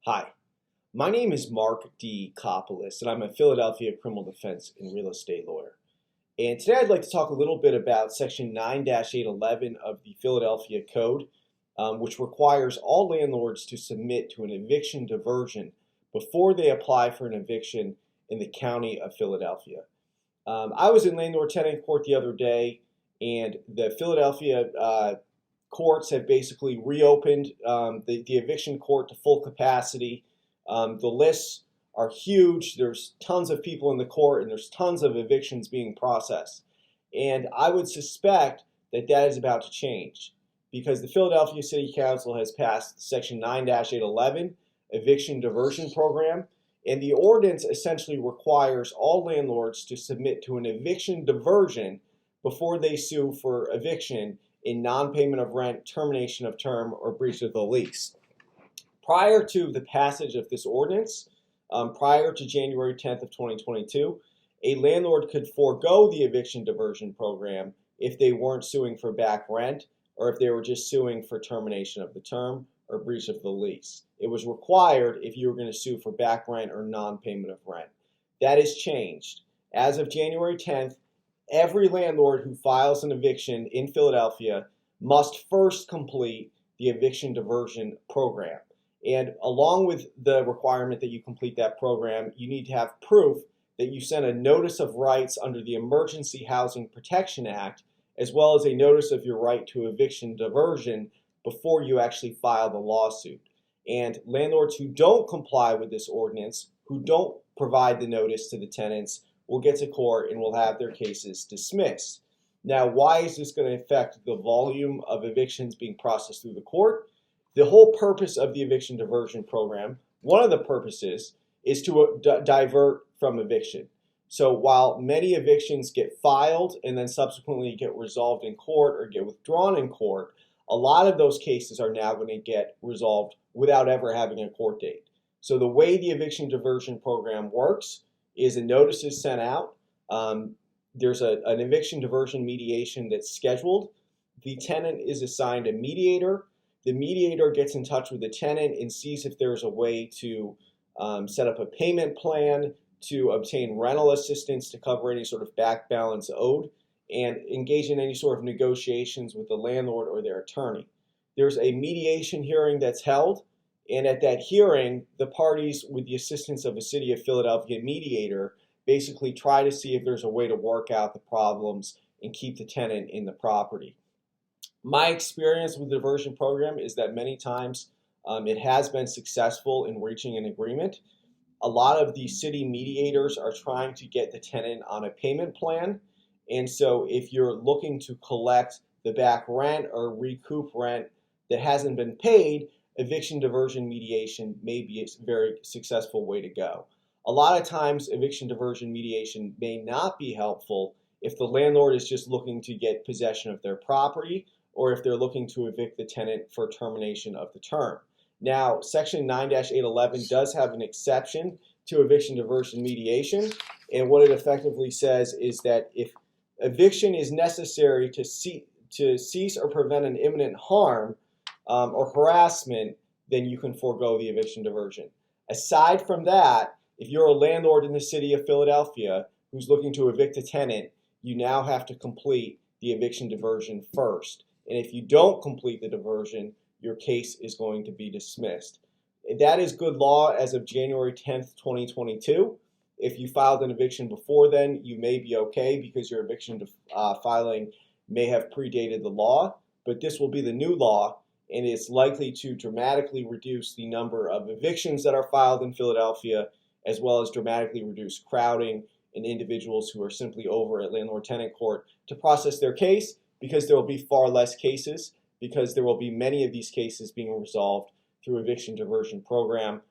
Hi, my name is Mark D. Copoulos, and I'm a Philadelphia criminal defense and real estate lawyer. And today I'd like to talk a little bit about Section 9-811 of the Philadelphia Code, which requires all landlords to submit to an eviction diversion before they apply for an eviction in the county of Philadelphia. I was in Landlord-Tenant court the other day, and the Philadelphia courts have basically reopened the eviction court to full capacity. The lists are huge. There's tons of people in the court, and there's tons of evictions being processed. And I would suspect that that is about to change because the Philadelphia City Council has passed Section 9-811, Eviction Diversion Program, and the ordinance essentially requires all landlords to submit to an eviction diversion before they sue for eviction in non-payment of rent, termination of term, or breach of the lease. Prior to the passage of this ordinance, prior to January 10th of 2022, a landlord could forego the eviction diversion program if they weren't suing for back rent or if they were just suing for termination of the term or breach of the lease. It was required if you were going to sue for back rent or non-payment of rent. That has changed. As of January 10th, every landlord who files an eviction in Philadelphia must first complete the eviction diversion program. And along with the requirement that you complete that program, you need to have proof that you sent a notice of rights under the Emergency Housing Protection Act, as well as a notice of your right to eviction diversion before you actually file the lawsuit. And landlords who don't comply with this ordinance, who don't provide the notice to the tenants, will get to court and will have their cases dismissed. Now, why is this going to affect the volume of evictions being processed through the court? The whole purpose of the eviction diversion program, one of the purposes, is to divert from eviction. So while many evictions get filed and then subsequently get resolved in court or get withdrawn in court, a lot of those cases are now going to get resolved without ever having a court date. So the way the eviction diversion program works is a notice is sent out. There's an eviction diversion mediation that's scheduled. The tenant is assigned a mediator. The mediator gets in touch with the tenant and sees if there's a way to set up a payment plan, to obtain rental assistance to cover any sort of back balance owed, and engage in any sort of negotiations with the landlord or their attorney. There's a mediation hearing that's held, and at that hearing, the parties, with the assistance of a City of Philadelphia mediator, basically try to see if there's a way to work out the problems and keep the tenant in the property. My experience with the diversion program is that many times it has been successful in reaching an agreement. A lot of the city mediators are trying to get the tenant on a payment plan, and so if you're looking to collect the back rent or recoup rent that hasn't been paid, eviction diversion mediation may be a very successful way to go. A lot of times, eviction diversion mediation may not be helpful if the landlord is just looking to get possession of their property or if they're looking to evict the tenant for termination of the term. Now, Section 9-811 does have an exception to eviction diversion mediation, and what it effectively says is that if eviction is necessary to cease or prevent an imminent harm or harassment, then you can forego the eviction diversion. Aside from that, if you're a landlord in the city of Philadelphia who's looking to evict a tenant, you now have to complete the eviction diversion first. And if you don't complete the diversion, your case is going to be dismissed. That is good law as of January 10th, 2022. If you filed an eviction before then, you may be okay because your eviction filing may have predated the law, but this will be the new law, and it's likely to dramatically reduce the number of evictions that are filed in Philadelphia, as well as dramatically reduce crowding and individuals who are simply over at landlord-tenant court to process their case, because there will be far less cases, because there will be many of these cases being resolved through eviction diversion program,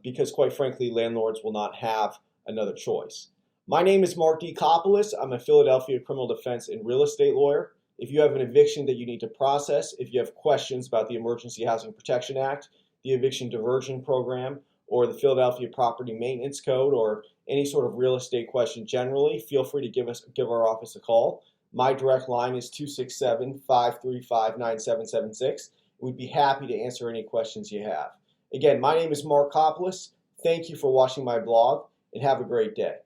because quite frankly, landlords will not have another choice. My name is Mark D. Copoulos. I'm a Philadelphia criminal defense and real estate lawyer. If you have an eviction that you need to process, if you have questions about the Emergency Housing Protection Act, the Eviction Diversion Program, or the Philadelphia Property Maintenance Code, or any sort of real estate question generally, feel free to give our office a call. My direct line is 267-535-9776. We'd be happy to answer any questions you have. Again, my name is Mark Copoulos. Thank you for watching my blog, and have a great day.